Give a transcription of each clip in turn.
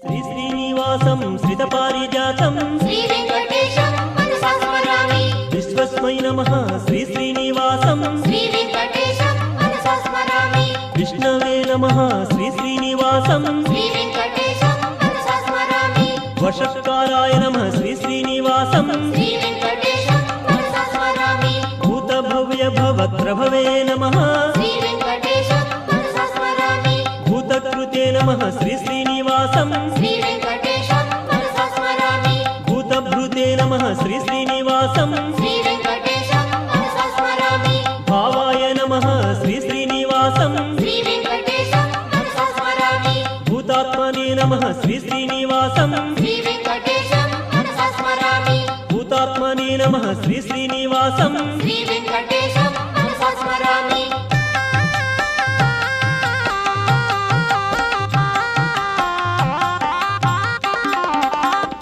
श्री श्रीनिवासं श्रितपारिजातं श्री वेंकटेशं मनसा स्मरामि। विश्वस्मै नमः श्री श्रीनिवासं श्री वेंकटेशं मनसा स्मरामि। विष्णवे नमः श्री श्रीनिवासं श्री वेंकटेशं मनसा स्मरामि। वषट्काराय नमः श्री श्रीनिवासं श्री वेंकटेशं मनसा स्मरामि। भूतभव्य भवत्रभवे नमः श्री वेंकटेशं मनसा स्मरामि। भूतकृते नमः श्री श्रीनिवासं श्री वेंकटेशं मनसा स्मरामि। भूतभृते नमः श्री श्रीनिवासं श्री वेंकटेशं मनसा स्मरामि। भावाय नमः श्री श्रीनिवासं श्री वेंकटेशं मनसा स्मरामि। भूतात्मने नमः श्री श्रीनिवासं श्री वेंकटेशं मनसा स्मरामि। भूतात्मने नमः श्री श्रीनिवासं श्री वेंकटेशं मनसा स्मरामि।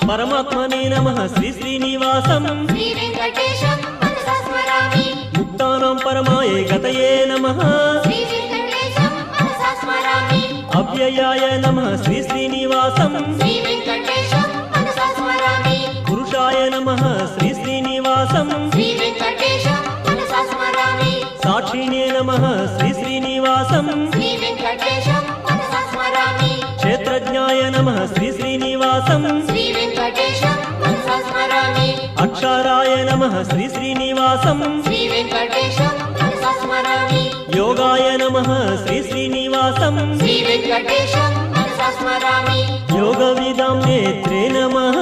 परमात्मने नमः श्री श्रीनिवासं श्री वेंकटेशं मनसा स्मरामि। मुक्तानां परमाय गतये नमः श्री वेंकटेशं मनसा स्मरामि। अव्ययाय नमः श्री श्रीनिवासं श्री वेंकटेशं मनसा स्मरामि। पुरुषाय नमः श्री श्रीनिवासं श्री वेंकटेशं मनसा स्मरामि। साक्षिणे नमः श्री श्रीनिवासं श्री वेंकटेशं मनसा स्मरामि। क्षेत्रज्ञाय नमः श्री श्रीनिवासं श्री वेंकटेशं मनसा स्मरामि। अक्षराय नमः श्री श्रीनिवासं श्री वेंकटेशं मनसा स्मरामि। योगाय नमः श्री श्रीनिवासं श्री वेंकटेशं मनसा स्मरामि। योगविदां नेत्रे नमः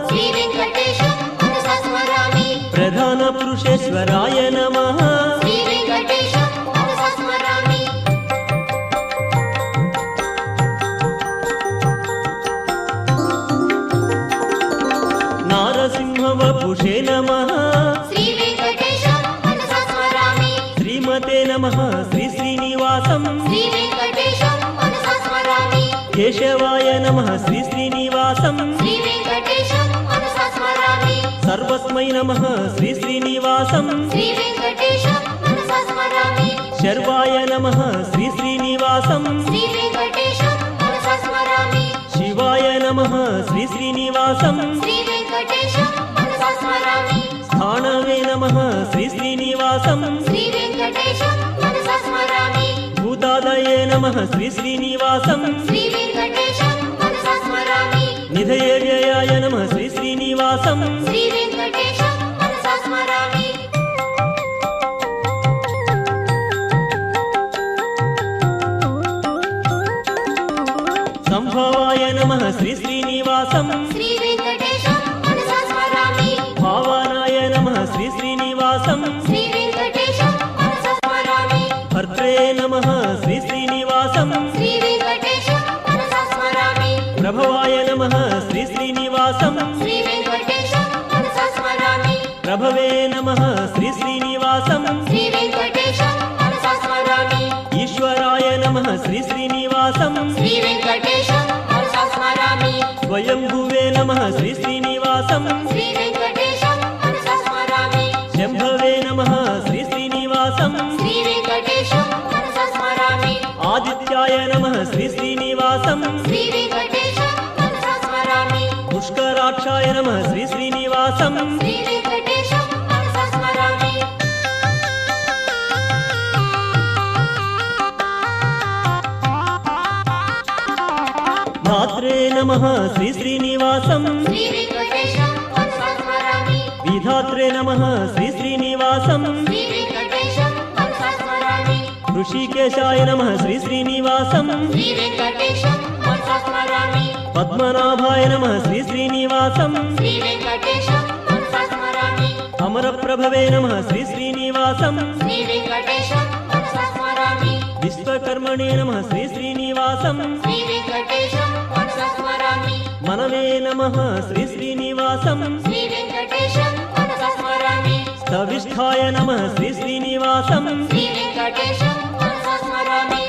श्री वेंकटेशं मनसा स्मरामि। प्रधानपुरुषेश्वराय नमः श्री वेंकटेशं मनसा स्मरामि। नारसिंहवपुषे नमः श्री वेंकटेशं मनसा स्मरामि। श्रीमते नमः श्री श्रीनिवासं श्री वेंकटेशं मनसा स्मरामि। केशवाय नमः श्री श्रीनिवासं श्री वेंकटेशं मनसा स्मरामि। सर्वस्मै नमः श्री श्रीनिवासं श्री वेंकटेशं मनसा स्मरामि। शर्वाय नमः श्री श्रीनिवासं श्री वेंकटेशं मनसा स्मरामि। शिवाय नमः श्री श्रीनिवासं श्री वेंकटेशं मनसा स्मरामि। स्थाणवे नमः श्री श्रीनिवासं श्री वेंकटेशं मनसा स्मरामि। भूतादये नमः श्री श्रीनिवासं श्री वेंकटेशं मनसा स्मरामि। निधये व्ययाय नमः श्री श्रीनिवासं श्री वेंकटेशं मनसा स्मरामि। संभवाय नमः श्री श्रीनिवासं श्री वेंकटेशं मनसा स्मरामि। भावानाय नमः श्री श्रीनिवासं श्री वेंकटेशं मनसा स्मरामि। भर्त्रे नमः श्री श्रीनिवासं श्री वेंकटेशं मनसा स्मरामि। प्रभवाय नमः श्री श्रीनिवासं श्री वेंकटेशं मनसा स्मरामि। प्रभवे नमः श्री श्रीनिवासं श्री वेंकटेशं मनसा स्मरामि। ईश्वराय नमः श्री श्रीनिवासं श्री वेंकटेशं मनसा स्मरामि। स्वयंभुवे नमः श्री श्रीनिवासं श्री वेंकटेशं मनसा स्मरामि। शंभवे नमः श्री श्रीनिवासं श्री वेंकटेशं मनसा स्मरामि। आदित्याय नमः श्री श्रीनिवासं श्री वेंकटेशं मनसा स्मरामि। पुष्कराक्षाय नमः श्री श्रीनिवासं श्री वेंकटेशं मनसा स्मरामि। धात्रे नमः श्री श्रीनिवासं श्री वेंकटेशं मनसा स्मरामि। विधात्रे नमः श्री श्रीनिवासं श्री वेंकटेशं मनसा स्मरामि। ऋषिकेशाय नमः श्री श्रीनिवासं श्री वेंकटेशं मनसा स्मरामि। पद्मनाभाय नमः श्री श्रीनिवासं श्री वेंकटेशं मनसा स्मरामि। अमरप्रभवे नमः श्री श्रीनिवासं श्री वेंकटेशं मनसा स्मरामि। विश्वकर्मणे नमः श्री श्रीनिवासं श्री वेंकटेशं मनसा स्मरामि। मनवे नमः श्री श्रीनिवासं श्री वेंकटेशं मनसा स्मरामि। स्तविष्ठाय नमः श्री श्रीनिवासं श्री वेंकटेशं मनसा स्मरामि।